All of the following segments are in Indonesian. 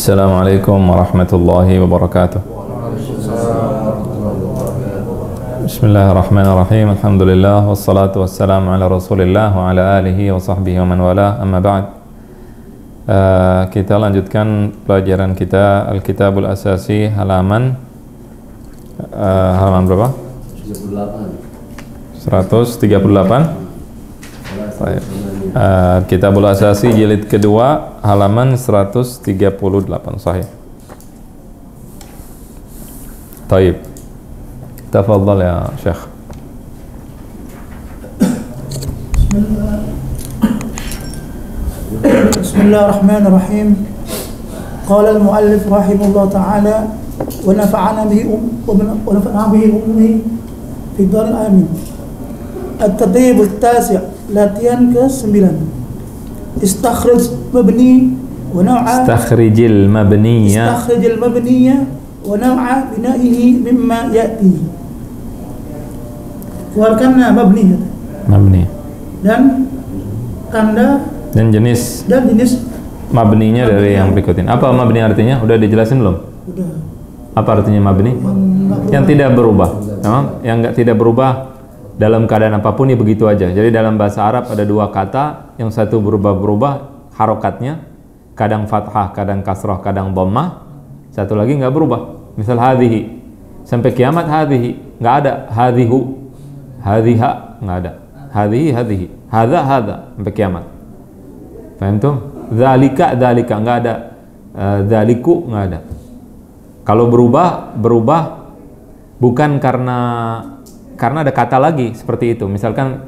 Assalamualaikum warahmatullahi wabarakatuh. Bismillahirrahmanirrahim. Alhamdulillah wassalatu wassalamu ala Rasulillah wa ala alihi wa sahbihi wa man wala. Amma ba'd. Kita lanjutkan pelajaran kita Al-Kitabul Asasi halaman berapa? 138. Kitabul Asasi jilid kedua halaman 138 sahih. Taib. Tafadhal ya Syekh. Bismillahirrahmanirrahim. Qala al-muallif rahimahullah ta'ala wa nafa'ana bihi fi daril amin. At-tadrib at-tasi' latihan ke-9. Istakhrij mabni wa naw'a Istakhrijil mabniya wa naw'a bina'ihi mimma ya'ti. Keluarkanlah mabni dan tanda dan jenis mabninya dari yang berikutin. Apa mabni artinya? Udah dijelasin belum? Udah. Apa artinya mabni? Yang tidak berubah. Yang enggak tidak berubah dalam keadaan apapun ya begitu aja. Jadi dalam bahasa Arab ada dua kata, yang satu berubah-berubah harokatnya, kadang fathah, kadang kasrah, kadang dhammah. Satu lagi nggak berubah. Misal hadhihi, sampai kiamat hadhihi, nggak ada hadhihu, hadhiha, nggak ada. Hadhihi, hadha, sampai kiamat. Paham tuh? Dzalika, nggak ada. Dzaliku, nggak ada. Kalau berubah bukan karena ada kata lagi seperti itu. Misalkan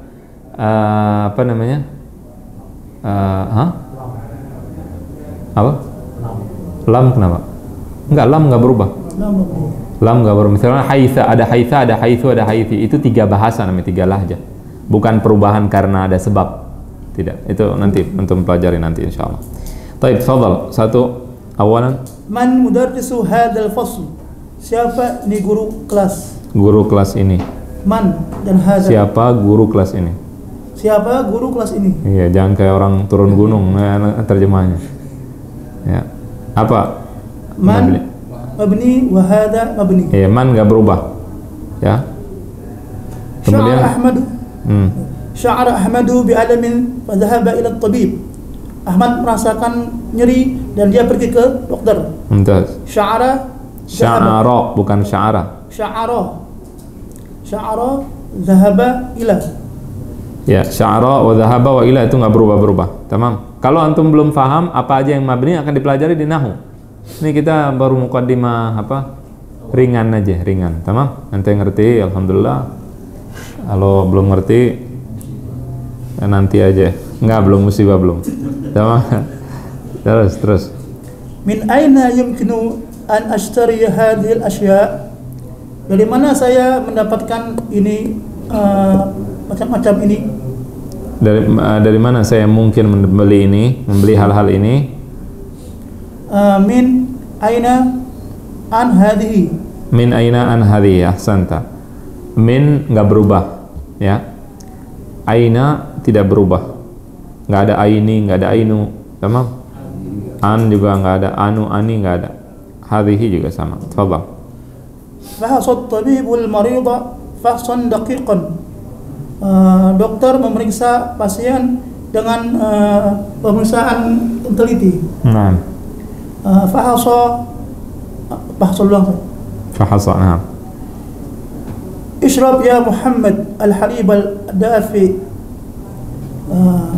apa namanya? Apa? Lam kenapa? Enggak, lam enggak berubah. Lam enggak berubah. Misalnya haitha, ada haitsu, ada haithi. Itu tiga bahasa namanya, tiga lahjah. Bukan perubahan karena ada sebab. Tidak. Itu nanti untuk pelajari nanti insyaallah. Baik, tafadhal. Satu awalan. Man mudarrisu hadzal fasl? Siapa nih guru kelas? Guru kelas ini. Man dan hadza. Siapa guru kelas ini? Siapa guru kelas ini? Iya, jangan kayak orang turun gunung terjemahnya. Ya. Apa? Man mabni wa hadza mabni. Iya, man enggak berubah. Ya. Kemudian Sya'ara Ahmadu bi alamin fa dhahaba ila at-tabib. Ahmad merasakan nyeri dan dia pergi ke dokter. Mumtaz. Sya'ara bukan sya'ara. Sya'ara dhahaba ila. Ya, sya'ara wa dhahaba wa ila itu nggak berubah-berubah. Tamam. Kalau antum belum paham apa aja yang mabni akan dipelajari di nahwu. Ini kita baru muqaddimah ringan aja, ringan. Tamam? Nanti ngerti alhamdulillah. Kalau belum ngerti nanti aja. Belum musibah belum. Tamam. Terus. Min aina yumkinu an ashtari hadhihi al-ashya'? Dari mana saya mendapatkan ini macam-macam ini? Dari mana saya mungkin membeli hal-hal ini? Min aina an hadhihi. Min aina an hadhihi, ahsanta. Min enggak berubah, ya. Aina tidak berubah. Enggak ada aini, enggak ada ainu, tamam? An juga enggak ada, anu, ani enggak ada. Hadhihi juga sama. Tafadhal. Fahasat tabibul marida fahsan daqiqan. Dokter memeriksa pasien dengan pemeriksaan teliti. Nah. Fahasa, nah. Ishrab ya Muhammad al-halib al-dafi.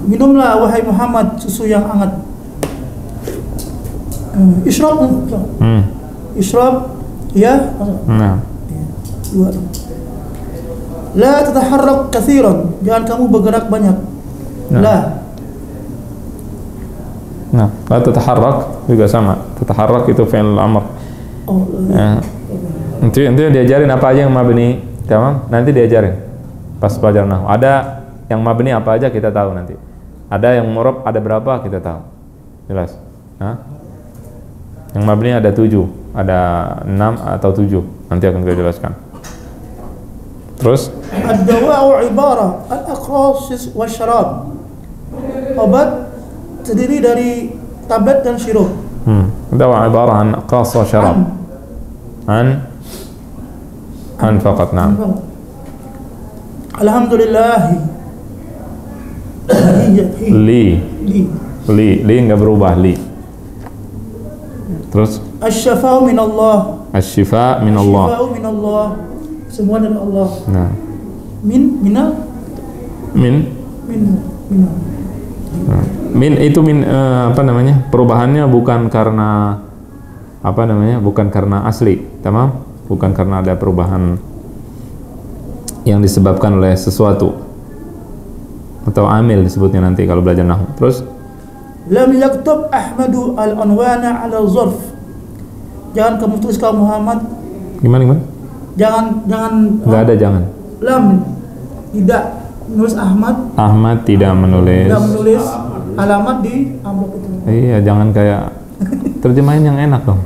Minumlah wahai Muhammad susu yang hangat. Ishrab. Ishrab ya. Nah. Dua. La tataharrak katsiran, jangan kamu bergerak banyak. La tataharrak juga sama. Tataharrak itu fi'il amr. Oh, ya. Nanti diajarin apa aja yang mabni, tamam? Nanti diajarin pas pelajaran nahwu. Ada yang mabni apa aja kita tahu nanti. Ada yang mu'rab ada berapa kita tahu. Jelas? Yang mabni ada 7, ada 6 atau 7. Nanti akan kita jelaskan. Terus? Ad-dawa'u ibara al-aqras wa syarab. Obat terdiri dari tablet dan sirup. دواء عبارة عن قاص وشراب. عن فقط. نعم. Alhamdulillah. Li nggak berubah, li. Terus Asy-syafa'u min Allah. asy-syifa min Allah. Asy-syifa'u min Allah. Semua dari Allah. Nah. Min. Nah. Min itu apa namanya? Perubahannya bukan karena apa namanya? Bukan karena asli, tamam? Bukan karena ada perubahan yang disebabkan oleh sesuatu atau amil disebutnya nanti kalau belajar nahwu. Terus lam yaktub Ahmadu al-unwana ala zarf. Jangan kamu tulis kamu Muhammad. Gimana? Jangan. Enggak ada jangan. Lam tidak menulis Ahmad. Ahmad tidak menulis. Tidak menulis alamat di amplop itu. Iya, jangan kayak terjemahin yang enak dong.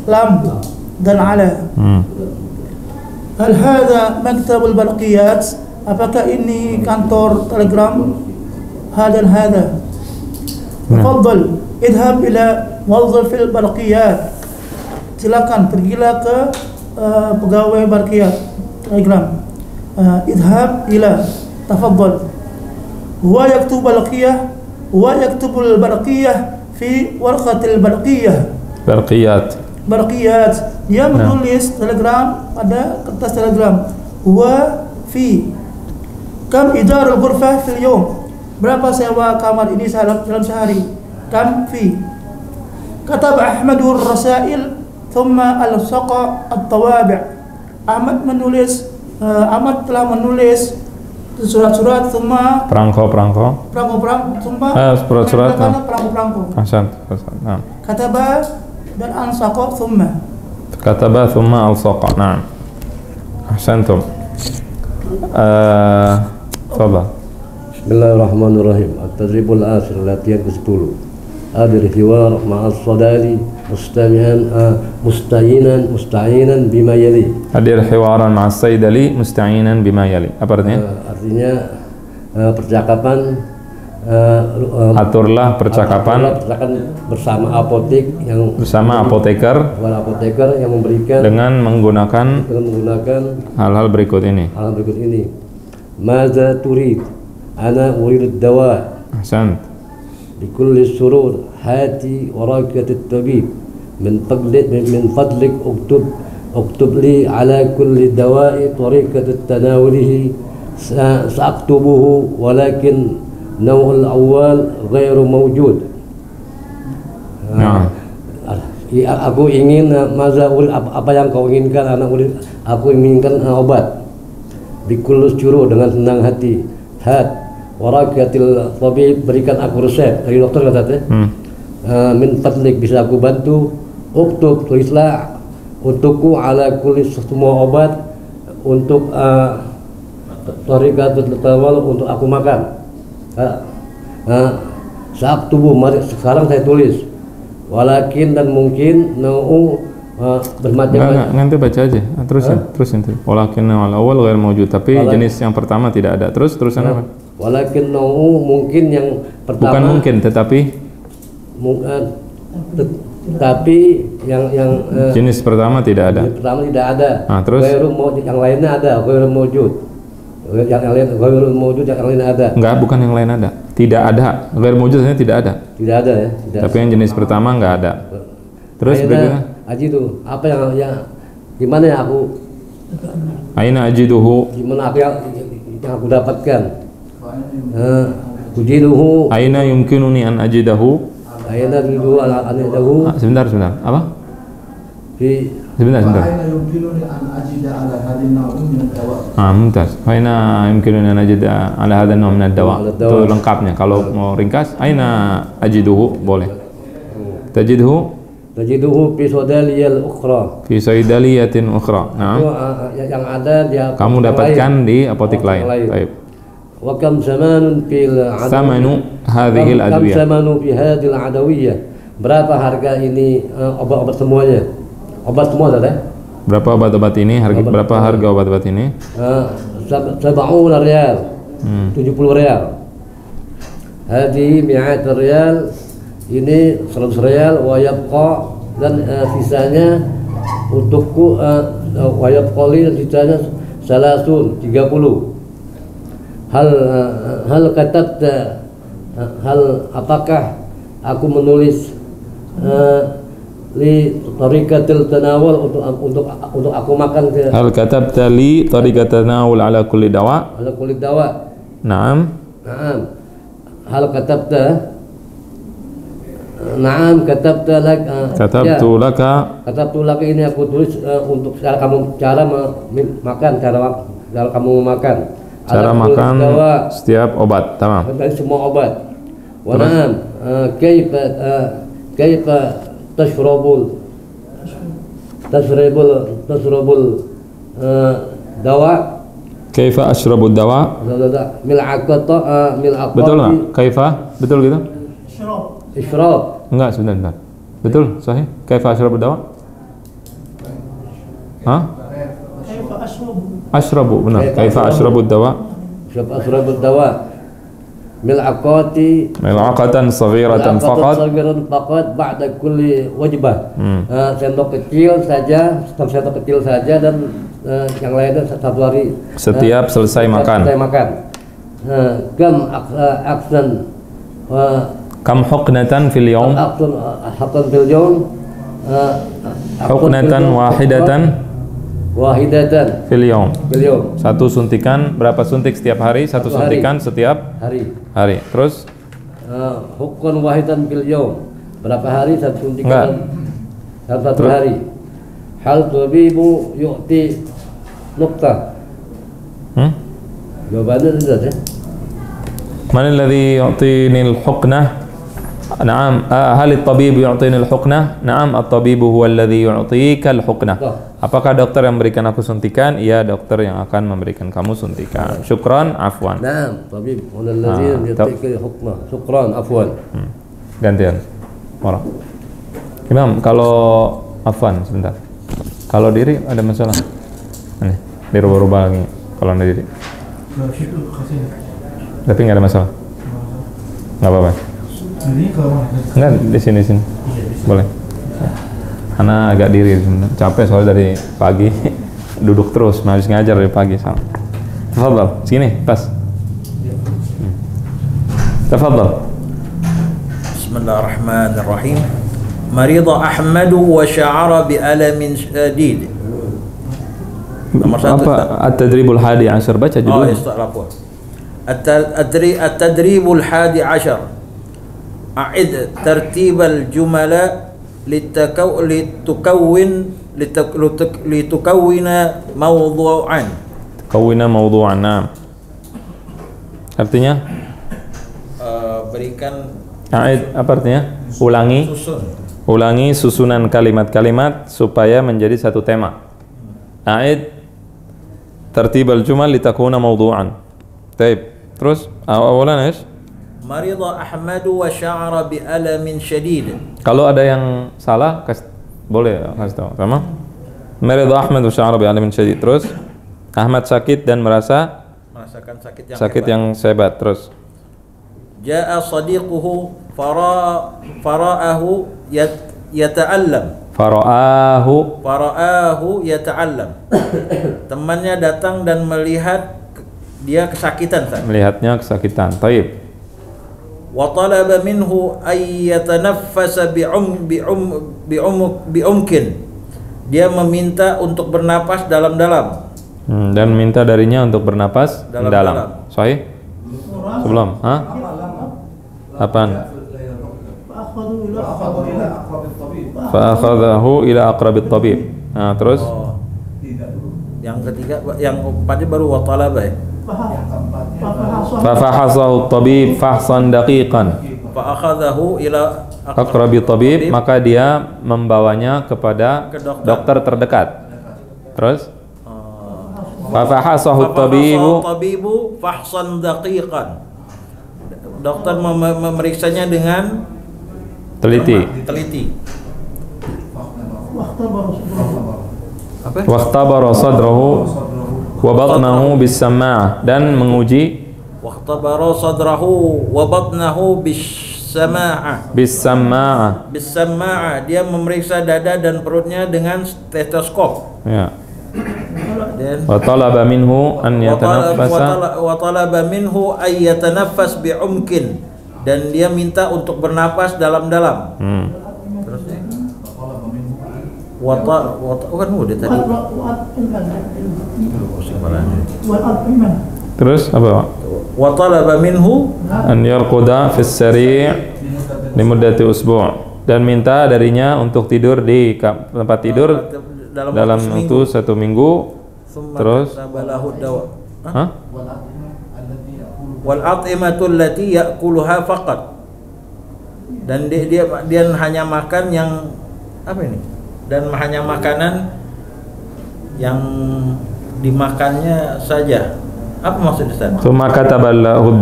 Lam dan ala. Hal hadha maktabul barqiyat? Apakah ini kantor telegram? Hada. Tafadhal idhab ila muwazzafil barqiyat. Silakan pergilah ke pegawai barqiyat telegram. Idhab ila, tafadhal. Huwa yaktubul barqiyah fi warqatil barqiyah. Barqiyat. Dia menulis telegram pada kertas telegram. Huwa fi kam ijarul ghurfah fil yawm. Berapa sewa kamar ini dalam sehari? Kam fi. Katab Ahmadur rasail thumma al-saqa at-tawabi'. Ahmad telah menulis surat-surat, thumma perangko thumma surat-surat perangko. Nah. Kataba dan al-saqa thumma. Kataba thumma al-saqa. Nah. Ahsantum. Tafadhal. Bismillahirrahmanirrahim. At-tadribul akhir, latihan ke-10. Hadir hiwar ma'as sadali musta'inan bima yali. Hadir hiwaran ma'as saydali musta'inan bima yali. Apa artinya? Artinya percakapan aturlah percakapan bersama apoteker yang memberikan dengan menggunakan hal-hal berikut ini. Maza turid? Ana uridu dawa. Ahsant. Bikulli surur hati warakat at-tabib min fadlik uktub li ala kulli dawa'i tariqat at-tanawulihi sa'aktubuhu walakin naw'ul awal ghairu mawjud. Aku ingin apa yang kau inginkan, aku inginkan obat. Bikulli surur, dengan senang hati. Warakatil tabib, berikan aku resep dari dokter katanya. Min fadlik, bisa aku bantu. Uktub, tulislah untukku ala kulli, semua obat untuk tariqatul tawal, untuk aku makan. Saat tubuh, mari sekarang saya tulis. Walakin, dan mungkin bermacam-macam. Nanti baca aja. Terusin. Walakin awal ghair mawjud, tapi jenis yang pertama tidak ada. Terusan apa? Walakin mungkin yang pertama. Bukan mungkin, tetapi yang jenis pertama tidak ada. Jenis pertama tidak ada. Terus yang lainnya ada, ghair mawjud. Yang lain ghair mawjud, yang lain ada. Enggak, bukan yang lain ada. Tidak ada. Ghair mawjud sebenarnya tidak ada. Tidak ada ya. Tidak. Tapi yang jenis pertama enggak ada. Terus berikutnya ajidu, apa yang gimana ya aku? Aina ajiduhu? Gimana aku yang aku dapatkan? Ujiduhu. Aina yumkinuni an ajidahu? Aina yumkinuni an ajidahu? Sebentar. Apa? Sebentar. Aina yumkinuni an ajida ala hadhihi an-naw' min ad-dawa. Mumtaz. Aina yumkinuni an ajida ala hadhihi an-naw' min ad-dawa. Itu lengkapnya. Kalau mau ringkas, aina ajiduhu boleh. Tajiduhu fi sadaliyal ukhra. Fi sadaliyatin ukhra. Nah. Yang ada dia kamu dapatkan di apotek lain. Baik. Wa kam zamanun fil samanu hadhihi al-adwiyah. Kam zamanu fi hadhihi al-adawiyah. Berapa harga ini obat-obat semuanya? Obat semua ada? Berapa obat-obat ini? Berapa harga obat-obat ini? 70 riyal. 70 riyal. Hadhihi mi'at riyal ini 100 rial, wa yabqa dan sisanya untukku, wa yabqali dan sisanya salasun 30. Hal katabta, hal apakah aku menulis li tariqatil tanawul untuk aku makan ke Hal katabta li tariqatan tanawul ala kulli dawa? ala kulli dawa. Naam. Naam. Hal katabta, naam katabta lak, Katabtu laka. katabtu lak ini aku tulis untuk cara makan, cara kamu makan. Cara Ala kulli makan dawa, setiap obat. Tamam. dari semua obat. Wa naam kaifa tashrabul dawa. Kaifa ashrabu dawa? Mil'aqata Betul nggak? Kaifa? Betul gitu? isyrab. Enggak, sebentar. Betul, sahih. Kaifa ashrabu dawa? Hah? Kaifa ashrabu? Ashrabu, benar. Kaifa ashrabu dawa? Asyrabud dawa. Mil'aqati Mil'aqatan saghiratan faqat. sagiran faqat ba'da kulli wajbah. Sendok kecil saja, sendok kecil saja, dan yang lainnya satu hari Setiap selesai makan. selesai makan. Kam aksan Kam huknatan fil yawm? aksan fil yawm, Huknatan wahidatan fil yawm. fil yawm. Satu suntikan, berapa suntik setiap hari? Satu Satu hari. suntikan setiap hari. Terus Hukun wahidan fil yawm. Berapa hari? Satu Enggak. suntikan satu Terus? hari. Hal tabibu yu'ti nuqtah. Jawabannya tidak ya? Man alladhi yu'tini al-huknah? Naam, hal at-tabib yu'tini al-huknah? Naam, at-tabibu huwa alladhi yu'tika al-huknah. Apakah dokter yang memberikan aku suntikan? Iya, dokter yang akan memberikan kamu suntikan. Syukran, afwan. Naam, tabib huwa alladhi yu'tika al-huknah. Syukran, afwan. Gantian. Orang. Imam, kalau afwan sebentar. Kalau diri ada masalah? Ini, dirubah-rubah lagi kalau ada diri. Tapi nggak ada masalah. Nggak apa-apa. Enggak, di sini. Boleh. Karena agak diri sebenarnya. Capek soalnya dari pagi duduk terus, habis ngajar dari pagi. Tafadhal, sini, pas. Tafadhal. Bismillahirrahmanirrahim. Marida Ahmadu wa sya'ara bi alamin syadid. Nomor satu. Apa at-tadribul hadi 10 baca judulnya? At-tadribul hadi 10. A'id tartibal jumala litukawwina mawdu'an. Kawina mawdu'an. Naam. Artinya? Berikan A'id apa artinya? Ulangi. Ulangi susunan kalimat-kalimat supaya menjadi satu tema. A'id tartibal jumal litakuna mawdu'an. Baik. Terus awalan ايش? Marida Ahmadu wa sya'ara bi alamin syadid. Kalau ada yang salah boleh kasih tahu. Sama? Marida Ahmad wa sya'ara bi alamin syadid. Terus Ahmad sakit dan Merasakan sakit yang hebat. Terus Ja'a sadiquhu fara'ahu yata'allam. Fara'ahu yata'allam. Temannya datang dan melihat dia kesakitan. Melihatnya kesakitan. Taib. Wa talaba minhu ay yatanaffasa bi'umkin. Dia meminta untuk bernapas dalam-dalam. Dan minta darinya untuk bernapas dalam. Sahih? Sebelum? Hah? Apaan? Fa'akhadhahu ila aqrabit tabib. Nah, terus? Yang ketiga, yang keempatnya baru wa talaba ya. Fafahasahu tabib fahsan daqiqan. Fa'akhadhahu ila Aqrabit tabib, maka dia membawanya kepada dokter terdekat. Terus? Fafahasahu tabibu fahsan daqiqan. Dokter memeriksanya dengan teliti. Waqtabara sadrahu wa batnahu bis-sama'ah, dan menguji waqtabara sadrahu wa batnahu Bis-sama'ah, dia memeriksa dada dan perutnya dengan stetoskop. Ya. Dan Wa talaba minhu an yatanaffasa. wa talaba minhu ay yatanaffas bi'umkin, dan dia minta untuk bernapas dalam-dalam. Terus ya. Kan udah tadi. Terus apa? Wa talaba minhu An yarquda fis sari' li muddati usbu', dan minta darinya untuk tidur di tempat tidur dalam waktu 1 minggu. Terus hah? Wal at'imatul lati ya'kuluha faqat, dan dia hanya makan yang apa ini? Dan hanya makanan yang dimakannya saja. Apa maksudnya Ustaz? Tsumma kataba lahu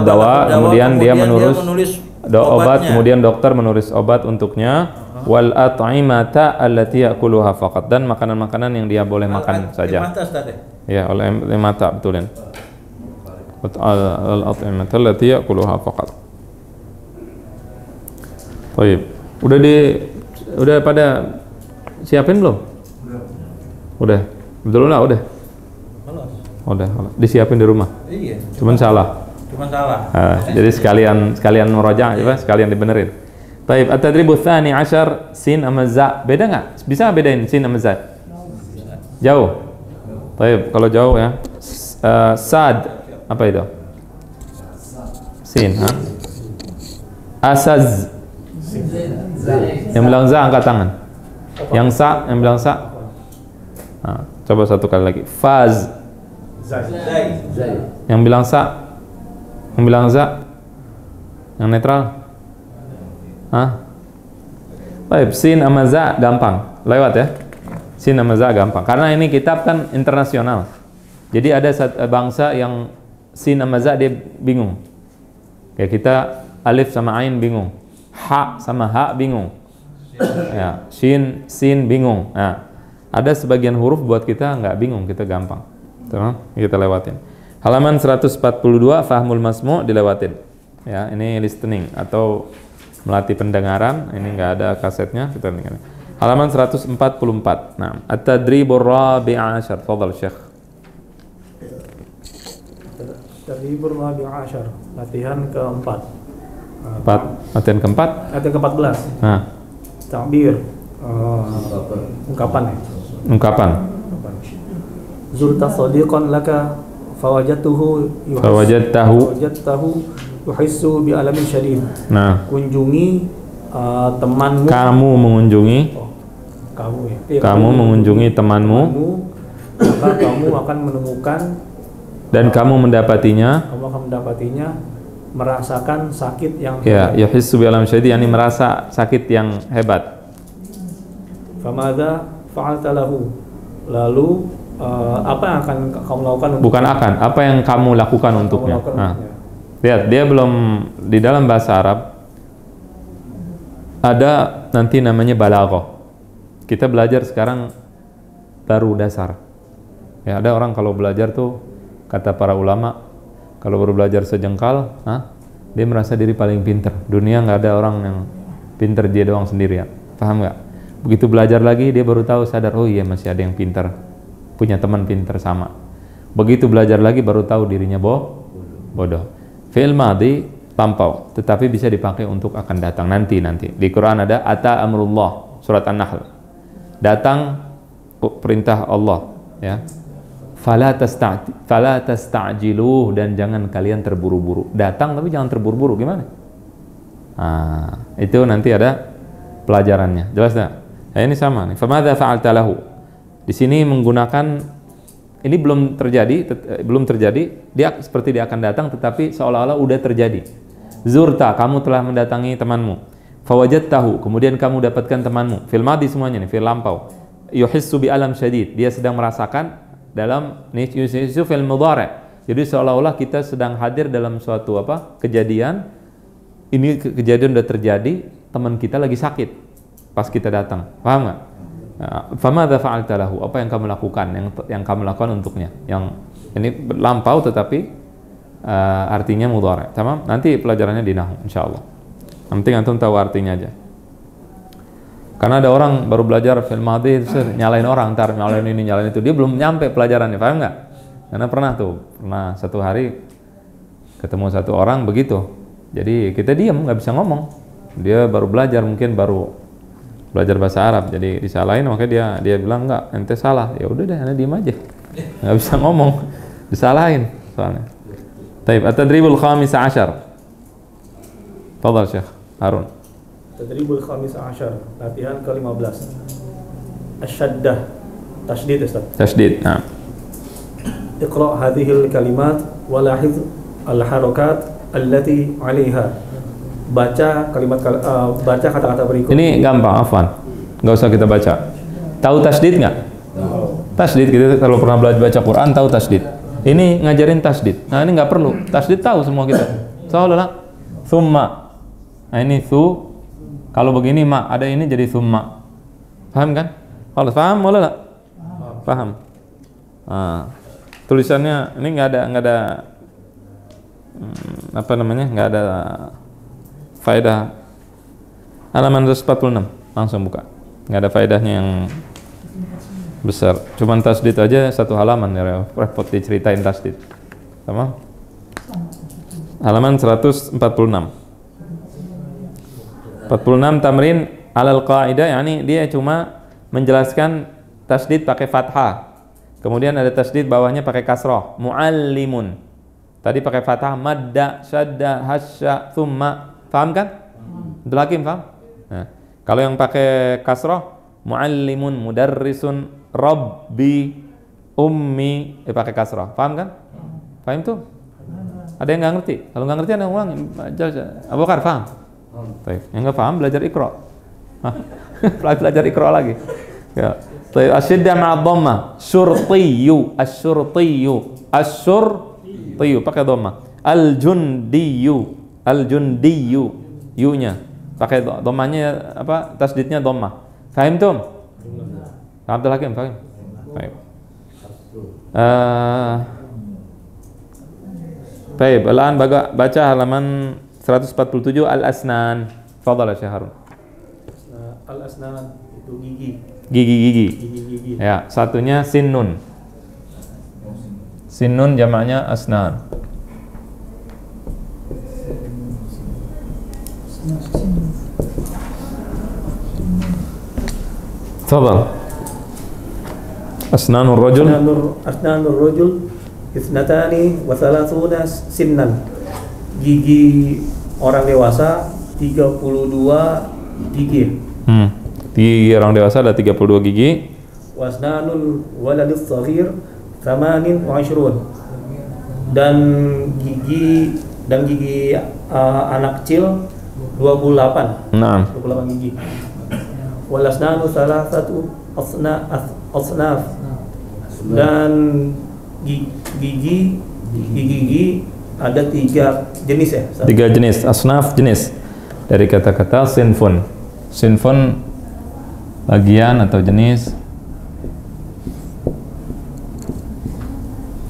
dawa, kemudian dia menulis obat, kemudian dokter menulis obat untuknya. Wal at'imata allati ya'kuluha faqat, dan makanan-makanan yang dia boleh makan saja. Ya, al-imata, betulin. Al-at'imata allati ya'kuluha faqat. Baik. Udah pada siapin belum? Udah. Betul lah, udah. Udah. Disiapin di rumah. Iya. Cuman salah. Jadi sekalian murajaah ya, sekalian dibenerin. Baik, at-tadribu tsani 'ashar sin sama za. Beda enggak? Bisa bedain sin sama za? Jauh. Baik, kalau jauh ya. Sad apa itu? Sin, ha? Asaz. Yang bilang za angkat tangan. Yang sa, yang bilang sa. Nah, coba satu kali lagi. Faz. Yang bilang sa. Yang bilang za. Yang netral. Hah? Baik, sin sama za gampang. Lewat ya. Sin sama za gampang. Karena ini kitab kan internasional. Jadi ada bangsa yang sin sama za dia bingung. Kayak kita alif sama ain bingung. Ha sama ha bingung. Ya, sin bingung. Nah, ada sebagian huruf buat kita nggak bingung, kita gampang. Tuh, kita lewatin. Halaman 142 Fahmul Masmu' dilewatin. Ya, ini listening atau melatih pendengaran. Ini nggak ada kasetnya, kita dengar. Halaman 144. Nah, at-tadribur rabi'a asyar. Fadhal Syekh. Tadribur rabi'a asyar, latihan keempat. Latihan keempat? Latihan ke-14. Nah, Ta'bir, ungkapan ya. Ungkapan. Zulta sadiqan laka fawajadtahu yuhissu bi alamin syadid. Nah, kunjungi temanmu. Kamu mengunjungi. Kamu ya. Kamu mengunjungi temanmu. Maka kamu akan menemukan dan kamu mendapatinya. Kamu akan mendapatinya merasakan sakit yang ya, yuhissu bi alamin syadid, yakni merasa sakit yang hebat. Famadza fa'alta lahu? Lalu apa yang akan kamu lakukan? Bukan akan, apa yang kamu lakukan untuknya? Nah, lihat, dia belum di dalam bahasa Arab ada nanti namanya balaghah. Kita belajar sekarang baru dasar. Ya, ada orang kalau belajar tuh kata para ulama, kalau baru belajar sejengkal, dia merasa diri paling pinter. Dunia nggak ada orang yang pinter, dia doang sendirian. Paham nggak? Begitu belajar lagi dia baru tahu, sadar, oh iya masih ada yang pinter, punya teman pinter sama. Begitu belajar lagi baru tahu dirinya bodoh. Fi'il madhi lampau, tetapi bisa dipakai untuk akan datang nanti. Di Quran ada ata amrullah, surat An-Nahl. Datang perintah Allah, ya. Fala tasta'jiluh, dan jangan kalian terburu-buru. Datang tapi jangan terburu-buru, gimana? Itu nanti ada pelajarannya. Jelas enggak? Nah, ini sama nih. Famadza fa'alta lahu? Di sini menggunakan, ini belum terjadi, dia seperti dia akan datang tetapi seolah-olah udah terjadi. Zurta, kamu telah mendatangi temanmu. Fawajadtahu, kemudian kamu dapatkan temanmu. Fil madhi semuanya nih, fil lampau. Yuhissu bi alam syadid, dia sedang merasakan dalam yuhissu fil mudhari'. Jadi seolah-olah kita sedang hadir dalam suatu kejadian. Ini kejadian udah terjadi, teman kita lagi sakit pas kita datang. Paham nggak? Famadza fa'alta lahu? Apa yang kamu lakukan? Yang kamu lakukan untuknya. Yang ini lampau tetapi artinya mudhari'. Tamam? Nanti pelajarannya di nahwu insyaallah. Yang penting antum tahu artinya aja. Karena ada orang baru belajar fil madhi nyalain orang, ntar nyalain ini, nyalain itu. Dia belum nyampe pelajarannya, paham nggak? Karena pernah satu hari ketemu satu orang begitu. Jadi kita diam, nggak bisa ngomong. Dia baru belajar, mungkin baru belajar bahasa Arab, jadi disalahin, makanya dia bilang enggak, ente salah. Ya udah deh, anda diam aja, nggak bisa ngomong, disalahin soalnya. Taib, at-tadribul khamis ashar. Tafadhal Syekh Harun. Tadribul khamis ashar, latihan ke-15. Asy-syaddah, tasydid Ustaz. Tasydid. Nah. Iqra' hadhil kalimat wa lahiz al-harakat allati 'alaiha. Baca baca kata-kata berikut. Ini gampang, afwan. Nggak usah kita baca. Tahu tasydid nggak? Tasydid, kita kalau pernah belajar baca Quran tahu tasydid. Ini ngajarin tasydid. Nah, ini nggak perlu. Tasydid tahu semua kita. Soalnya summa. Nah, ini su. Kalau begini ma, ada ini jadi summa. Paham kan? Kalau paham boleh nggak? Paham. Nah, tulisannya ini nggak ada apa namanya? Nggak ada faedah. Halaman 146 langsung buka. Nggak ada faedahnya yang besar. Cuman tasdid aja satu halaman ya, repot diceritain tasdid. Sama? Halaman 146. 46 tamrin alal qaidah, yakni dia cuma menjelaskan tasdid pakai fathah. Kemudian ada tasdid bawahnya pakai kasrah, muallimun. Tadi pakai fathah, madda, syadda, hasya, thumma. Paham kan? Abdul Hakim paham? Nah, kalau yang pakai kasrah, muallimun, mudarrisun, rabbi, ummi, pakai kasrah. Paham kan? Paham tuh? Ada yang nggak ngerti? Kalau nggak ngerti ada yang ulang. Abu Bakar paham? Yang nggak paham belajar Iqra. Belajar Iqra lagi. Ya. Asyidda ma'a dhamma, syurtiyu, asyurtiyu, asyurtiyu pakai dhamma. Al-jundiyu, al-jundiyu, yu-nya pakai dhammanya apa? Tasdidnya dhamma. Fahim tum? Abdul Hakim fahim? Baik. Baik, alaan baca halaman 147 al-asnan. Fadhal Syekh Harun. Al-asnan itu gigi. Gigi-gigi. Gigi-gigi. Ya, satunya sinnun. Sinnun jamaknya asnan. Fadhal. Asnanur rajul. Asnanur rajul ithnatani wa thalathuna sinnan. Gigi orang dewasa 32 gigi. Gigi orang dewasa ada 32 gigi. Wasnanul waladis shaghir 28. Dan gigi anak kecil 28. Nah. 28 gigi. Walasnanu salasatu asnaf. Dan gigi ada 3 jenis ya? 3 jenis, asnaf jenis. Dari kata-kata sinfun. Sinfun bagian atau jenis.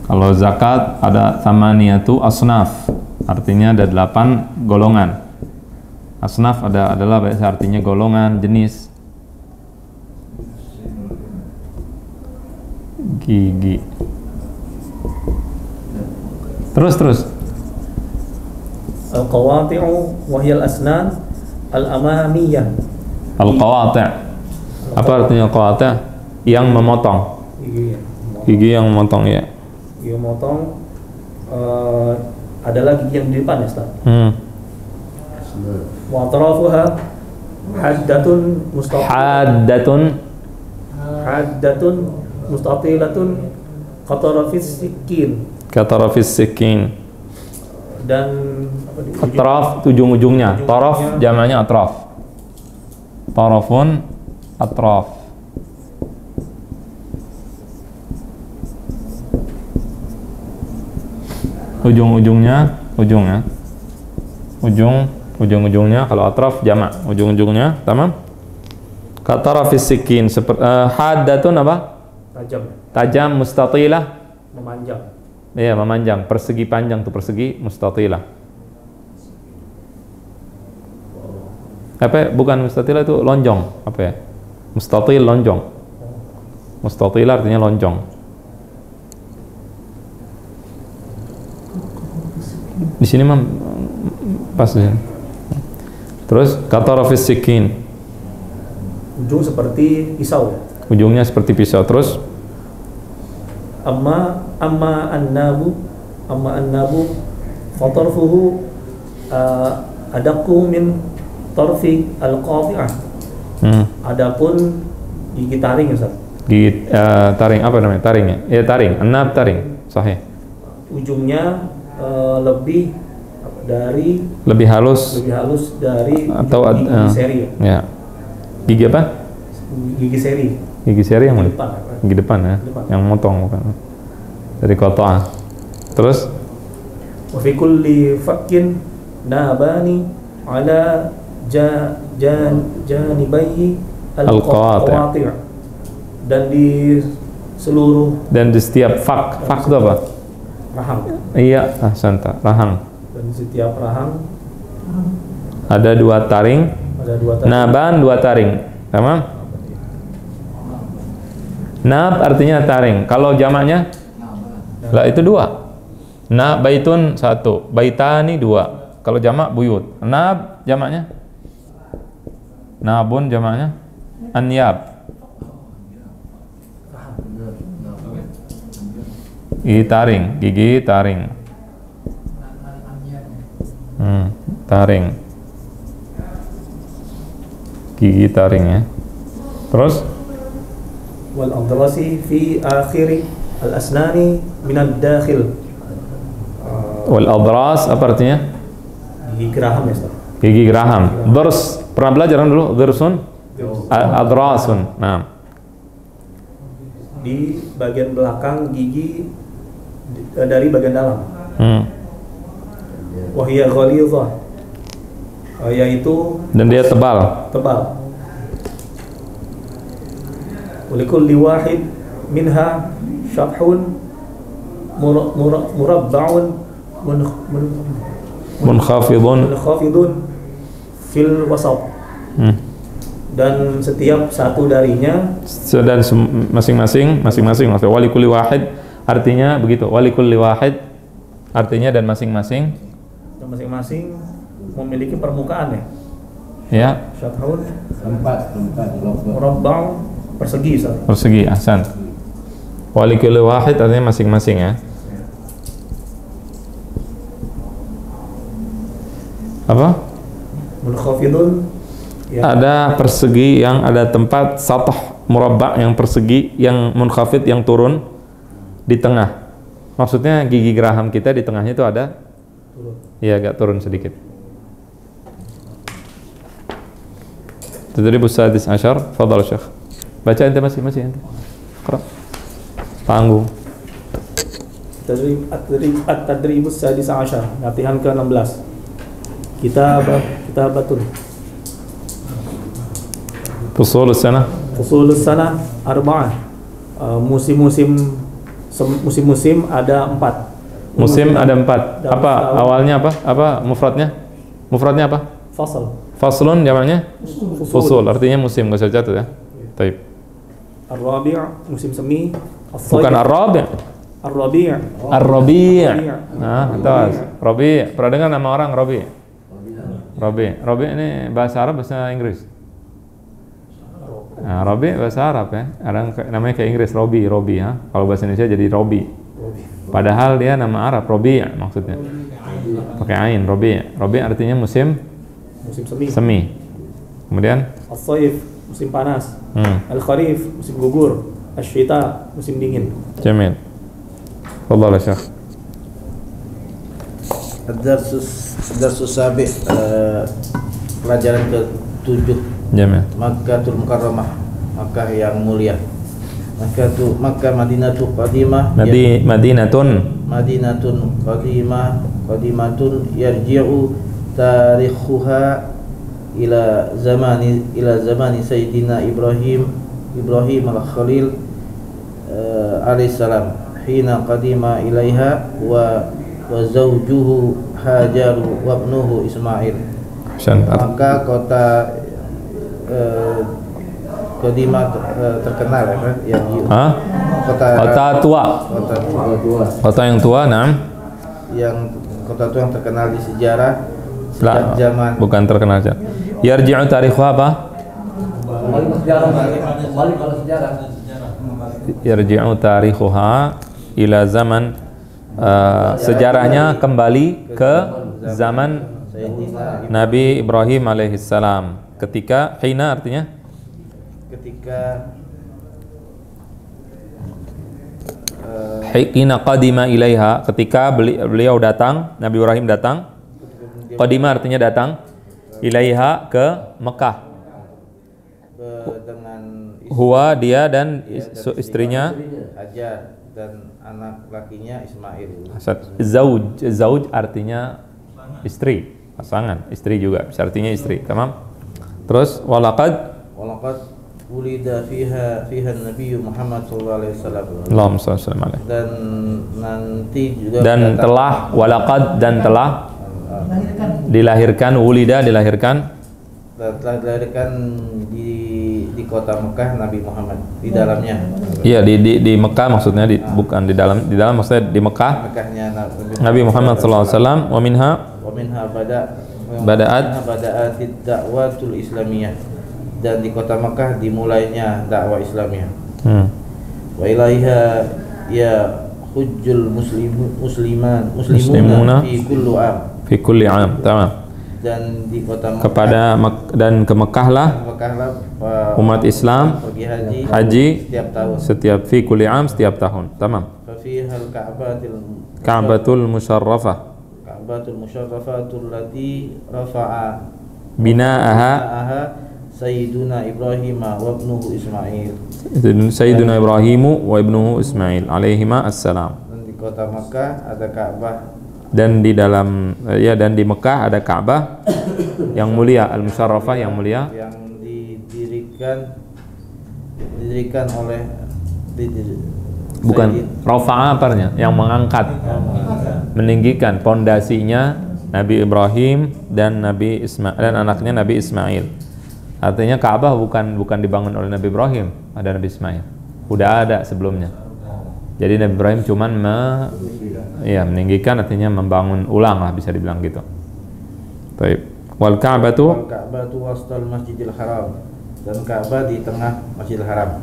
Kalau zakat ada thamaniyatu asnaf, artinya ada 8 golongan. Asnaf adalah bahasa artinya golongan, jenis. Gigi. Terus. Al-qawati'u wahyal asnan al-amamiyah. Al-qawati'. Apa artinya qawati'? Yang memotong. Gigi yang memotong ya. Gigi memotong adalah gigi yang di depan ya, Ustaz. Wa atrafuha haddatun mustatilatun qatarafis sikin. Dan atraf ujung-ujungnya. Taraf jamaknya atraf. Tarafun atraf. Ujung-ujungnya kalau atraf jamak ujung-ujungnya, tamam? Qatarafis sikin haddatun apa? tajam, mustatilah memanjang. Iya, memanjang, persegi panjang tuh, persegi mustatilah. Apa? Bukan mustatilah, itu lonjong. Apa ya? Mustatil, lonjong. Mustatilah artinya lonjong. Di sini mah pas di sini. Terus kata rafis sikin, ujung seperti pisau. ujungnya seperti pisau. Terus amma annabu fatarfuhu adaqqu min tarfi al-qati'ah. Adapun gigi taring, Ustaz. Gigi taring, apa namanya? Taring ya? Ya, taring. Annab taring. Sahih. Ujungnya lebih halus dari atau gigi seri. Ya. Gigi apa? Gigi seri. Gigi seri yang mana? Depan. Gigi depan ya. Depan. Yang motong bukan. Dari qata'ah. Terus Wa fi kulli fakkin nabani ala janibayhi al-qati'. Dan di setiap fak itu apa? Rahang. Iya, ahsanta, rahang. Dan di setiap rahang Ada dua taring. Naban, dua taring. Tamam? Nab artinya taring. Kalau jamaknya? Lah itu dua. Baitun satu, baitani dua. Kalau jamak buyut. Nab jamaknya? Nabun jamaknya? Anyab. Gigi taring, taring, gigi taring ya. Terus wal adrasi fi akhiri al asnani min ad-dakhil. Wal adras apa artinya? Gigi geraham ya, Ustaz. Gigi geraham. Durs, pernah belajar dulu? Dursun? Adrasun. Nah. Di bagian belakang gigi dari bagian dalam. Wahia ghalidhah, yaitu dan dia tebal. Walikulli wahid minha syabhun murabba'un munkhafidun fil wasat. Dan setiap satu darinya, dan masing-masing maksudnya walikulli wahid artinya begitu, walikulli wahid artinya dan masing-masing memiliki permukaan ya. Ya. Syathun Empat. murabba'un, persegi. Persegi, ahsan. Walikulli wahid artinya masing-masing ya. Apa? Munkhafidun ya. Ada persegi yang ada tempat satah murabba yang persegi, yang munkhafid yang turun di tengah. Maksudnya gigi geraham kita di tengahnya itu ada turun. Ya, agak turun sedikit. Tadrib as-sadis asyar, fadhal Syekh. Baca ente masih ente. Qra. Tanggung. Tadrib as-sadis asyar, latihan ke-16. Kitabatun. Fusul as-sanah Sanah arba'ah. Musim-musim ada 4. Musim ada 4. Apa awalnya apa? Apa mufradnya? Mufradnya apa? Faslun jamaknya? Fusul, artinya musim, enggak usah catat ya. Baik. Ar-Rabi', musim semi. Bukan Ar-Rabi'. Ar-Rabi'. Nah, atas. Rabi'. Pernah dengar nama orang Rabi'? Rabi' ini bahasa Arab, bahasa Inggris. Nah, Rabi' bahasa Arab ya. Ada namanya kayak Inggris Robi ya. Kalau bahasa Indonesia jadi Robi. Padahal dia nama Arab, Rabi' maksudnya. Pakai ain, Rabi'. Rabi' artinya musim semi. Kemudian As-Saif, musim panas. Al-Kharif, musim gugur. Asy-Syita, musim dingin. Jamil. Fadhal ya Syekh. Ad-darsus sabi, pelajaran ke-7. Jamil. Makkatul Mukarramah, Makkah yang mulia. Makkah Madinatul Qadimah. Madinatun qadimatun yarji'u tarikhuha ila zamani Sayyidina Ibrahim al-Khalil alaihissalam hina qadima ilaiha wa zawjuhu Hajar wa ibnuhu Ismail. Maka kota Qadimah terkenal ya kan? Yang kota tua. Kota yang tua, nah. Yang kota tua yang terkenal di sejarah sejak zaman. Bukan terkenal saja. Yarji'u tarikhu apa? Kembali pada sejarah. Yarji'u tarikhuha ila zaman, sejarahnya kembali ke zaman Nabi Ibrahim alaihissalam. Ketika hina artinya hina qadima ilaiha, ketika beliau datang, Nabi Ibrahim datang. Qadima artinya datang, ilaiha ke Mekah. Huwa dia dan istrinya Hajar dan anak lakinya Ismail. Zauj artinya istri, pasangan, istri juga bisa artinya istri, tamam. Terus walaqad wulida fiha Nabi Muhammad sallallahu alaihi wasallam. Allahumma shalli alaihi. Dan nanti juga dan telah walaqad dan telah dilahirkan, wulida dilahirkan, telah dilahirkan di kota Mekah Nabi Muhammad di dalamnya. Iya, di Mekah maksudnya, bukan di dalam maksudnya di Mekah. Mekahnya Nabi Muhammad sallallahu alaihi wasallam. Wa minha bada'atid da'watul islamiyah, dan di kota Mekah dimulainya dakwah Islamiyah. Wa ilaiha ya hujjul muslimuna fi kulli am. Tamam. Dan di kota Mekah, dan ke Mekahlah umat Islam pergi haji setiap fi kulli am, setiap tahun. Tamam. Fa fihal Ka'batul Musharrafah. Ka'batul Musharrafatul lati rafa'a bina'aha Sayyiduna Ibrahim wa ibnuhu Ismail. Sayyiduna Ibrahim wa ibnuhu Ismail alaihima assalam. Dan di kota Mekah ada Ka'bah, dan di dalam dan di Mekah ada Ka'bah yang mulia, al-Musharrafah yang mulia, yang didirikan oleh bukan rafa'a apanya, yang mengangkat, meninggikan pondasinya Nabi Ibrahim dan Nabi Ismail dan anaknya Nabi Ismail. Artinya Ka'bah bukan dibangun oleh Nabi Ibrahim, ada Nabi Ismail. Udah ada sebelumnya. Jadi Nabi Ibrahim cuman meninggikan, artinya membangun ulang lah, bisa dibilang gitu. Baik. Wal Ka'batu wastal Masjidil Haram, dan Ka'bah di tengah Masjidil Haram.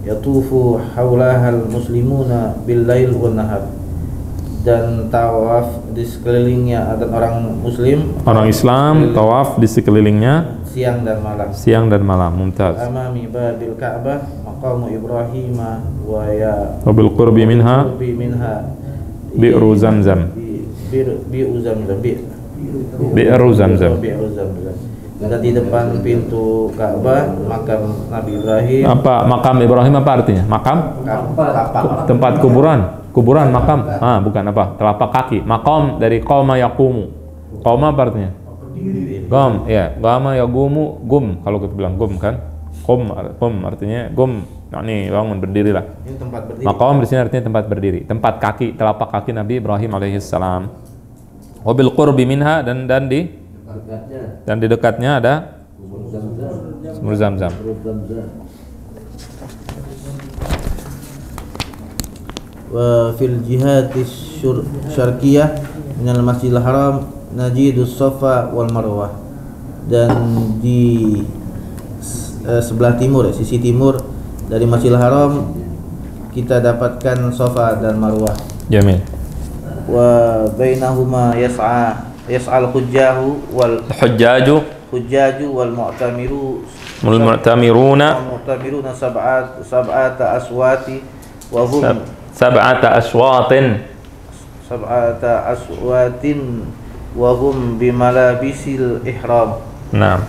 Yatufu haulahal muslimuna bil lail wan nahar, dan tawaf di sekelilingnya ada orang muslim, orang Islam tawaf di sekelilingnya siang dan malam. Mumtaz. Amami babil Ka'bah maqamu Ibrahim wa bil qurbi minha bi'ru Zamzam. Bi'ru Zamzam. Dan di depan pintu Ka'bah makam Nabi Ibrahim. Apa makam Ibrahim apa artinya? Makam? Tempat kuburan makam. Bukan apa? Telapak kaki. Makam dari qama yaqumu. Qama apa artinya? Qam, ya. Qama yaqumu, gum kalau kita bilang gum kan. Qum artinya gum, yakni bangun, berdirilah. Ini tempat berdiri. Maqam di sini artinya tempat berdiri, tempat kaki, telapak kaki Nabi Ibrahim alaihissalam. Wa bil qurbi minha, dan di dekatnya ada sumur Zamzam. Wa fil jihati syarqiyah minal Masjidil Haram najidus Safa wal Marwah, dan di sebelah timur, sisi timur dari Masjidil Haram kita dapatkan Safa dan Marwah. Jamil. Wa bainahuma yas'al hujjaju wal mu'tamiruna sab'ata aswatin wa hum bimalabisil ihram. Naam.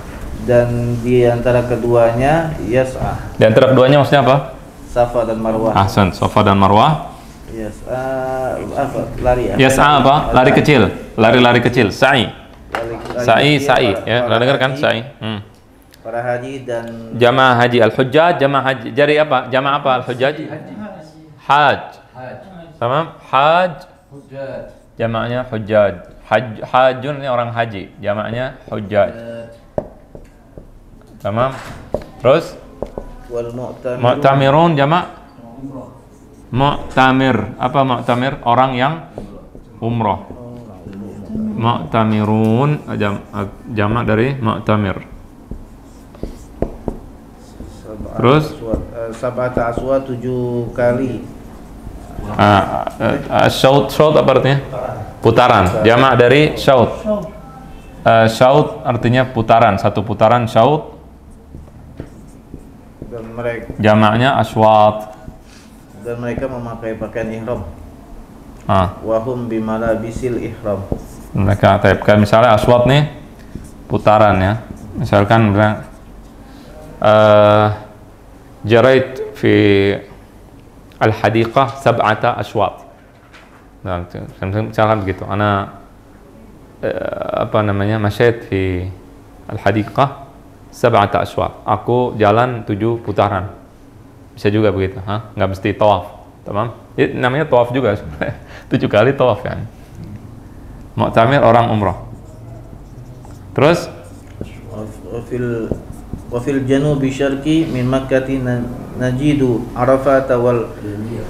Dan di antara keduanya yas'a. Di antara keduanya maksudnya apa? Safa dan Marwah. Ahsan, Safa dan Marwah. Yas'a lari ya. Yas'a apa? Lari kecil. Lari kecil. Sa'i. Ya, pernah dengar kan sa'i? Para haji dan jamaah haji al-hujjaj, jamaah haji. Jadi apa? Jamaah apa al-hujjaj? Tamam? Haj Hujjaj. jamaknya hujjaj. Hajun ini orang haji, jamaknya hujjaj. Tamam? Terus Wal mu'tamir. mu'tamirun jamak mu'tamir. Apa mu'tamir? Orang yang umroh. Mu'tamirun jamak dari mu'tamir. Terus Sab'ata aswat 7 kali. syaut apa artinya? Putaran. Jamak dari syaut. Syaut artinya putaran, satu putaran syaut. Dan mereka Jamaknya aswat. memakai pakaian ihram. Ah, Wahum bimalabisil ihram. mereka typekan misalnya aswat nih putaran ya. Misalkan bilang jarait fi al-hadiqah sab'ata aswat. Nah, misalkan begitu. Ana apa namanya? Masyait fi al-hadiqah sab'ata aswat. Aku jalan 7 putaran. Bisa juga begitu, nggak mesti tawaf. Tamam? Itu namanya tawaf juga sebenarnya. 7 kali tawaf kan. Mu'tamir orang umrah. Terus Wa fil janubi syarqi min Makkati najidu Arafat wal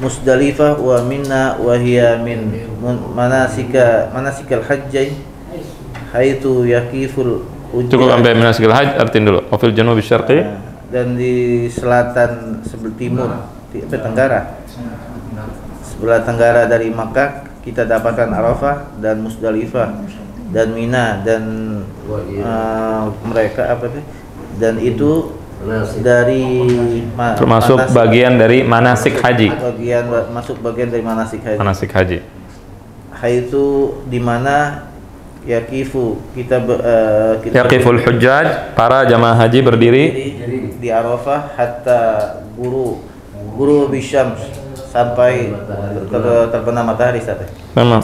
Musdalifah wa minna wa hiya min manasikal hajjai haitsu yakiful hujjaj. cukup sampai manasikil hajj, artiin dulu. Wa fil janubi syarqi Dan di selatan sebelah timur, tenggara, sebelah tenggara dari Makkah kita dapatkan Arafah dan Musdalifah dan Mina dan mereka apa sih? Dan itu dari termasuk bagian dari manasik haji. Masuk bagian dari manasik haji. Manasik haji. Haitsu di mana yakifu Yaqiful hujjaj, para jamaah haji berdiri di Arafah hatta guru bisyams sampai terbenam matahari sampai. Memang.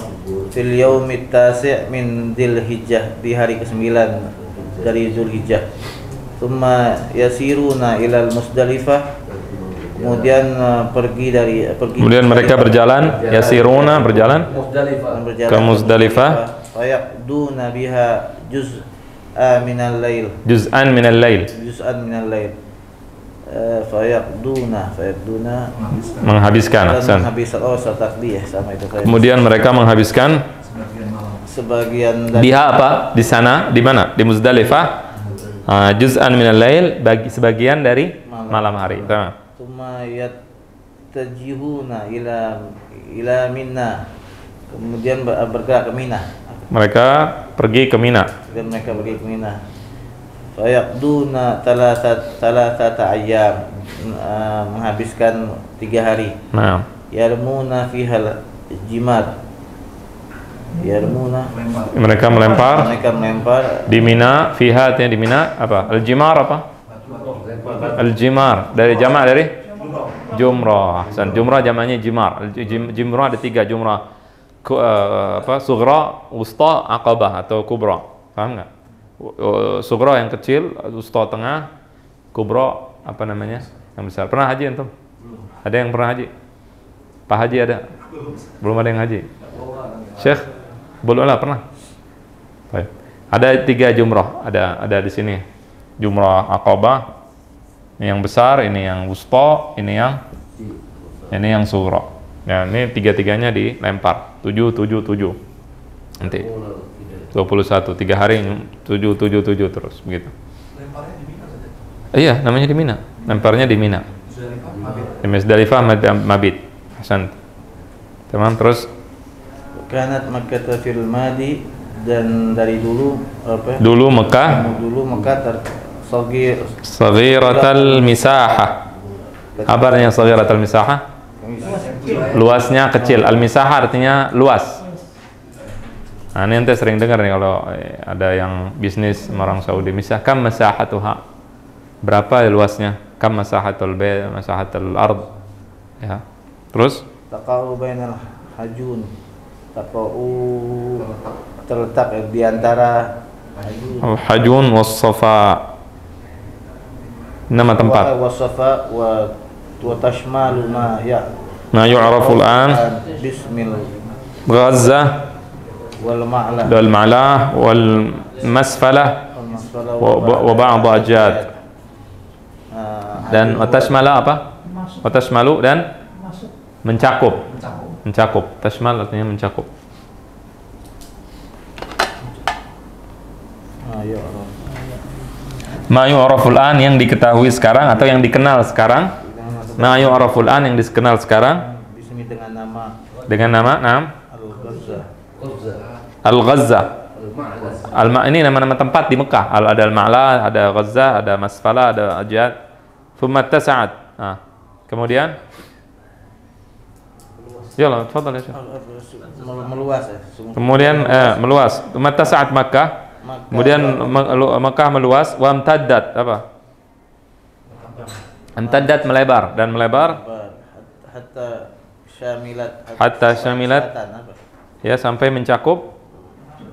Fil yaumit tasi' min Dzulhijjah, di hari ke-9 dari Dzulhijjah. Tsumma yasiruna ilal Musdalifah, kemudian kemudian mereka berjalan, yasiruna berjalan ke Musdalifah, fayaqduna biha juz'an minal lail. Fayaqduna menghabiskan. Sama itu. Kemudian mereka menghabiskan sebagian dari biha apa? Di sana, di mana? Di Musdalifah. Juz'an minal lail, bagi sebagian dari malam hari. Tsumma yattajihuna ila Mina, kemudian bergerak ke Mina. Mereka pergi ke Mina. Fayaqduna thalathata ayyam, menghabiskan 3 hari. Nah, Yarmuna fihal jimar. mereka melempar di Mina. Fiha artinya di Mina apa? Al-jimar apa? Al-jimar dari jamak dari jumrah. Jumrah jamaknya jimar. Jumrah ada 3 jumrah. Sughra, wusta, aqabah atau kubra. Paham nggak? Sughra yang kecil, wusta tengah, kubra apa namanya? Yang besar. Pernah haji antum? Ada yang pernah haji? Pak Haji ada? Belum ada yang haji? Syekh? Belum lah, pernah. Baik. Ada 3 jumrah, ada di sini. Jumrah aqabah, ini yang besar, ini yang wusta, ini yang sughra. Ya, ini 3-3-nya dilempar. 7 nanti 21, 3 hari 7 terus begitu. Lemparnya di Mina saja? Iya, namanya di Mina. Lemparnya di Mina. Di Musdalifah mabit. Hasan. Teman, terus Kanat Makkah fil madi, dan dari dulu apa? Dulu Mekah saghiratal misahah. Apa artinya saghiratal misahah? Luasnya kecil. Al-misahah artinya luas. Nah, ini ente sering dengar nih kalau ada yang bisnis sama orang Saudi. Kam masahatuha? Berapa luasnya? Kam masahatul bayt, masahatul ard. Ya. Terus Taqa'u bainal hajun. Terletak di antara Al-Hajun was-Safa. Nama tempat. Was-Safa wa tashmalu ma Ma yu'raful an Bismil Ghazzah wal ma'la wal ma'lah wal masfalah wa ba'd ajad. Dan tashmala apa? Tashmalu dan mencakup. Mencakup. Tashmal artinya mencakup. Ma yu'raful an yang diketahui sekarang atau yang dikenal sekarang. Ma yu'raful an yang dikenal sekarang Bismi dengan nama Al-Ghazzah. Ini nama-nama tempat di Mekah. Ada Al-Ma'la, ada Ghazzah, ada Masfala, ada Ajad. Thumma tasa'at. Kemudian Yalah, tafadhal ya Syekh. Meluas ya. Kemudian meluas. Thumma tasa'at Makkah. Kemudian Makkah meluas. Wa amtaddat apa? Amtaddat melebar dan melebar hatta syamilat ya sampai mencakup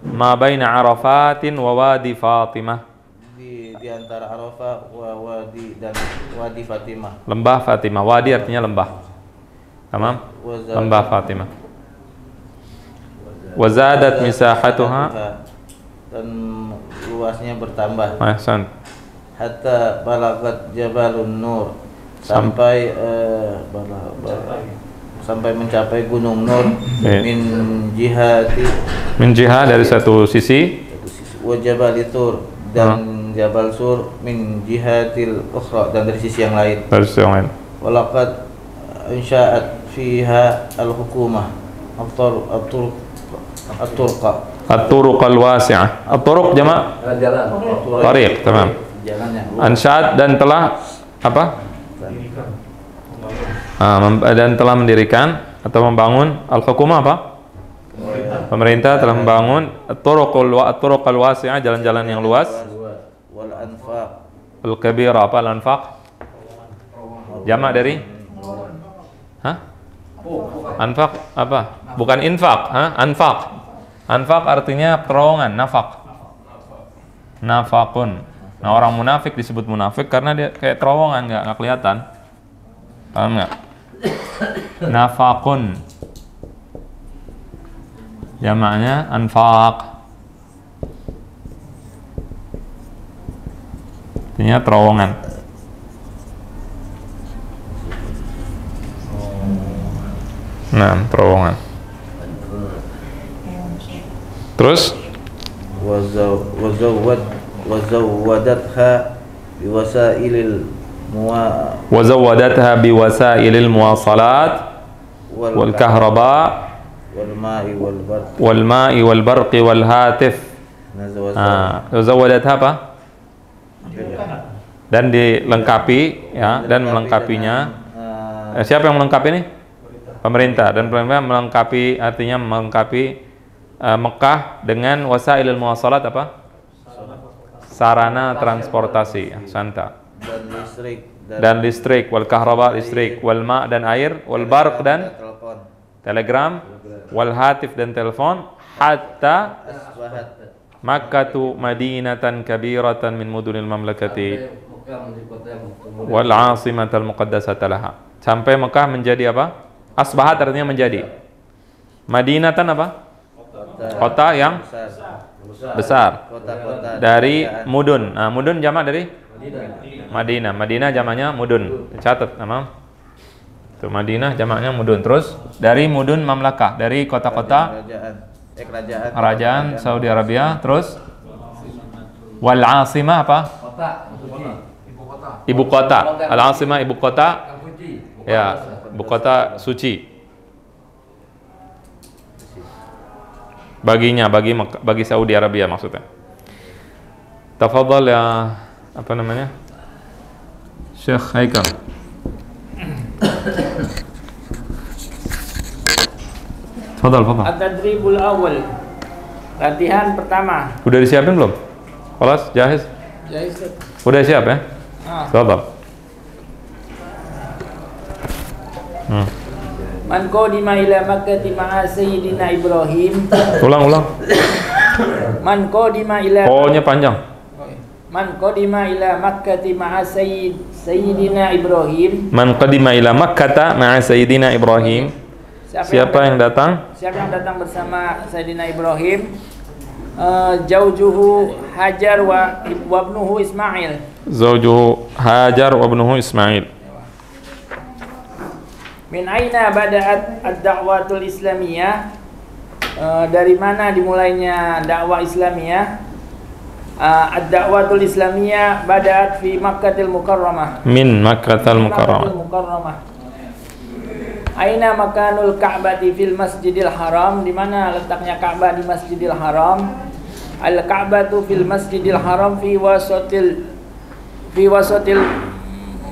ma baina Arafatin wa Wadi Fatimah. Di antara Arafah Wadi dan Wadi Fatimah. Lembah Fatimah. Wadi artinya lembah. Tamam? Lembah Fatimah. Wazadat misahatuha dan luasnya bertambah. Ahsan. Hatta balagat Jabalun Nur sampai sampai mencapai Gunung Nur min jihah dari satu sisi wa Jabal Tur dan Jabal Sur min jihatil ukhra dan dari sisi yang lain. Dari sisi yang lain. Walaqad insya'at fiha al-hukumah at-turuq al-wasi'ah. At-turuq jama' tariq, tamam. Ansya'at dan telah apa? Dan telah mendirikan atau membangun al-hukumah apa? Pemerintah telah membangun at-turuq al-wasi'ah, jalan-jalan yang luas. Wal anfaq Al-kabira apa? Al-anfaq jamak dari anfaq apa? Bukan infaq, anfaq. Anfaq artinya terowongan, nafaq. Nafaqun. Nah, orang munafik disebut munafik karena dia kayak terowongan, nggak kelihatan. Paham nggak? Nafaqun. Jamaknya anfaq. Artinya terowongan. Nah, terowongan. Terus wazawwadatha biwasailil muwasalat wal kahraba wal ma'i wal barqi wal hatif. Wazawwadatha apa? Dan dilengkapi ya, dan melengkapinya. Siapa yang melengkapi ini? Pemerintah. Dan pemerintah melengkapi artinya melengkapi Mekah dengan wasailul muwasalat apa? Sarana transportasi, santa. Dan listrik, wal kahraba listrik, wal ma dan air, wal barq dan telegram, wal hatif dan telepon, hatta Makkatu madinatan kabiratan min mudunil mamlakati wal asimatal muqaddasata laha. Sampai Mekah menjadi apa? Asbahat artinya menjadi. Madinatan apa? Kota yang besar. Dari mudun. Nah, mudun jamak dari Madinah. Madinah jamaknya mudun. Catat nama. Itu Madinah jamaknya mudun. Terus dari mudun mamlakah, dari kota-kota kerajaan Saudi Arabia. Terus wal asimah apa? Ibu kota. Al asimah ibu kota. Ya, ibu kota suci. Baginya, bagi Saudi Arabia maksudnya. Tafadhal ya, apa namanya? Syekh Haikal. Tafadhal, Papa. At-tadribul awal. Latihan pertama. Udah disiapin belum? Kelas jahis? Jahis. Udah siap ya? Tafadhal. Man qadima ila Makkah ma'a Sayyidina Ibrahim. Ulang. Man qadima ila O-nya panjang. Man qadima ila Makkah ma'a Sayyidina Sayyidina Ibrahim. Man qadima ila Makkah ma'a Sayyidina Ibrahim. Siapa yang datang? Siapa yang datang bersama Sayyidina Ibrahim? Zaujuhu Hajar wa ibnuhu Ismail. Zaujuhu Hajar wa ibnuhu Ismail. Min aina bada'at ad-da'watul islamiyah? Dari mana dimulainya dakwah Islamiyah? Ad-da'watul islamiyah bada'at fi Makkahil Mukarramah. Min Makkahil Mukarramah. Aina makanul Ka'bati fil Masjidil Haram? Di mana letaknya Ka'bah di Masjidil Haram? Al-Ka'batu fil Masjidil Haram fi wasatil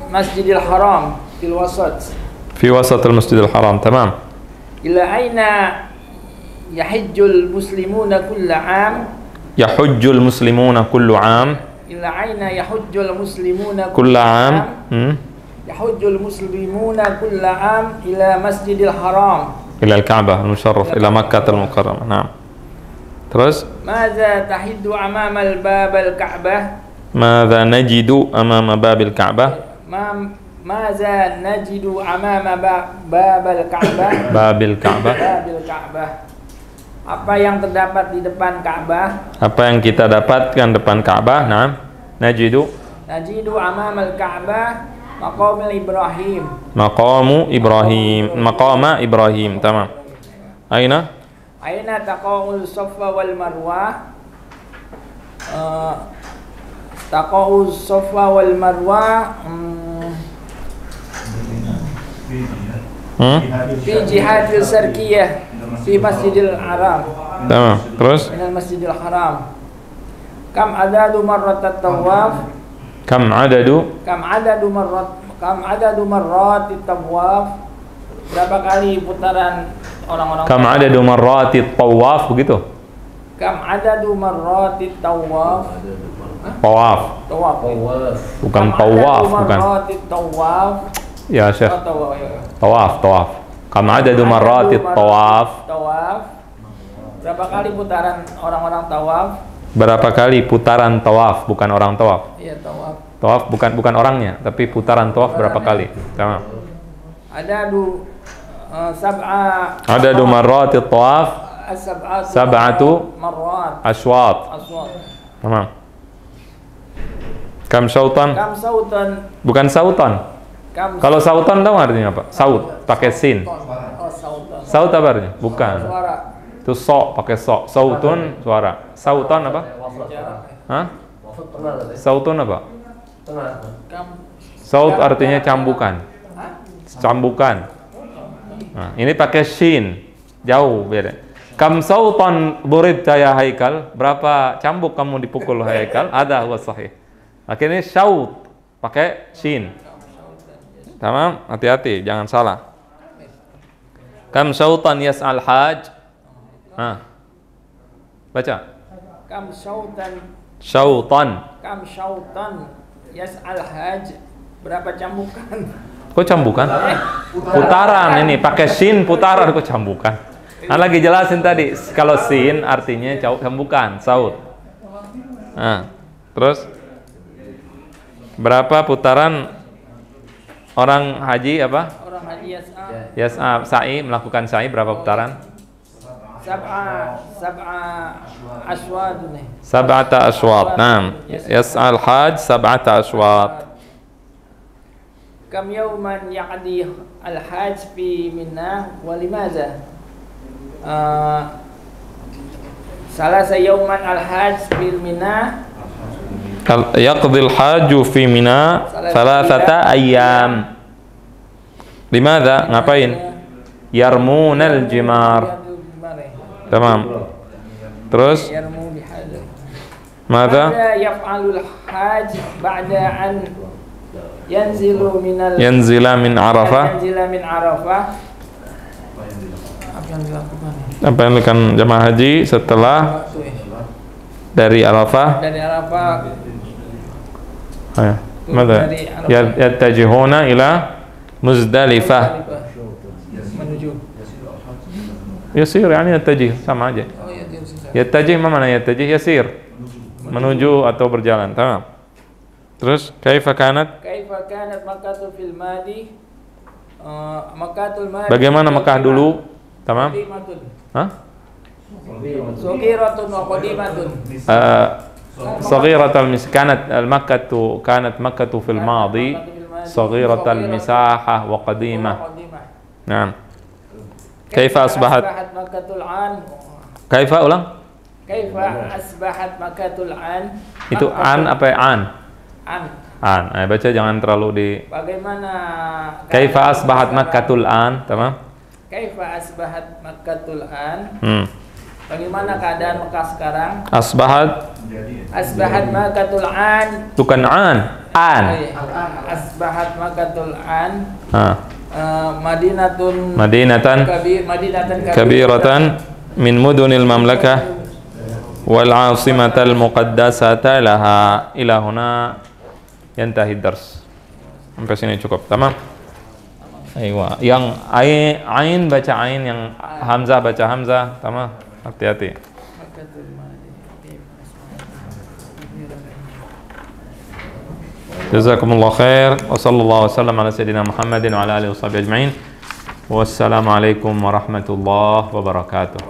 Masjidil Haram, fil wasat. Fi wasatil Masjidil Haram, tamam. Ila aina yahujjul muslimuna kulla 'am? Yahujjul muslimuna kullu 'am. Ila aina yahujjul muslimuna Kulla 'am. Yahujjul muslimuna kulla 'am ila Masjidil Haram. Ila al-Ka'bah al-musharraf, ila Makkahil Mukarramah. Naam. Terus? Madza tahiddu amama al-bab al-Ka'bah? Madza najidu amama babil Ka'bah? Madza najidu amama bab al-Ka'bah? Babil Ka'bah. Babil Ka'bah. Apa yang terdapat di depan Ka'bah? Apa yang kita dapatkan depan Ka'bah? Naam. Najidu amama al-Ka'bah maqamul Ibrahim. Maqama Ibrahim, tamam. Aina? Aina taqa'ul Safa wal Marwah? Taqa'ul Safa wal Marwah fi jihadil Sarkiyah fi Masjidil Haram. Tamam. Terus? Minal Masjidil Haram. Kam adadu marratat tawaf? Kam adadu marratit tawaf? Berapa kali putaran orang-orang? Kam adadu marratit tawaf, begitu? Kam adadu marratit tawaf? Tawaf. Bukan tawaf, bukan. Marratit tawaf. Ya, Syekh. Tawaf. Tawaf. Kam adadu marratit tawaf? Tawaf. Berapa kali putaran orang-orang tawaf? Berapa kali putaran tawaf, bukan orang tawaf. Iya, tawaf. Tawaf bukan orangnya, tapi putaran tawaf berapa kali? Tamam. Adadu marratit tawaf sab'atu marrat aswat. Tamam. Kam sautan? Bukan sautan. Kalau sautan tahu artinya apa? Saut pakai sin. Saut apa artinya? Bukan. Itu so pakai so. Sautun suara. Sautan apa? Hah? Sautun apa? Saut artinya cambukan. Cambukan. Nah, ini pakai shin. Jauh beda. Kam sautan duribta ya Haikal? Berapa cambuk kamu dipukul Haikal? Ada huwa sahih. Akhirnya syaut pakai shin. Tamam, hati-hati jangan salah. Kam sautan yas'al haj? Baca. Kam syautan yas'al haj? Berapa cambukan? Kok cambukan? Putaran ini pakai sin putaran kok cambukan. Nah, lagi jelasin tadi kalau sin artinya cambukan, saut. Nah, terus berapa putaran orang haji apa? Orang haji yas'a sa'i melakukan sa'i berapa putaran? Sab'ata aswat. Naam. Yas'al haj sab'ata aswat. Kam yawman ya'di al-hajj fi Mina wa limadha? Salasa yawman al-hajj fi Mina. Yaqdi al-hajj fi Mina thalathata ayyam. Limadha? Ngapain? Yarmunal jimar. Tamam. Terus? Mada? Yaf'alul hajj ba'da an yanzila min Arafah. Apa yang dilakukan jemaah haji setelah dari Arafah? Mada? Yattajihuna ila Muzdalifah. Yasir, yani yattajih, sama aja. Yattajih, mana yattajih? Yasir, menuju atau berjalan. Tamam. Terus kaifa kanat? Kaifa kanat Makkah fil madi? Makkatul madi. Bagaimana Mekah dulu? Tamam? Qadimatun. Hah? Saghiratun wa qadimatun. صغيرة كانت مكة في الماضي صغيرة المساحة وقديمة. نعم. كيف أصبحت Makkatul an? كيف ulang? Kaifa asbahat Makkatul an? Itu an apa ya? An. An. Baca jangan terlalu di. Bagaimana? Kaifa asbahat Makkatul an, tamam? Kaifa asbahat Makkatul an? Bagaimana keadaan Mekah sekarang? Asbahat Makkatul an. bukan an. Asbahat Makkatul an. Madinatan Madinatan kabiratan min mudunil mamlakah wal 'asimatal muqaddasata laha. Ila huna yantahi dars. Sampai sini cukup, tamam? Aywa. Yang ain baca ain, yang hamzah baca hamzah, tamam? Hati-hati. Jazakumullah khair wa sallallahu wasallam ala sayyidina Muhammadin wa ala alihi washabihi ajma'in. Wassalamu alaikum warahmatullahi wabarakatuh.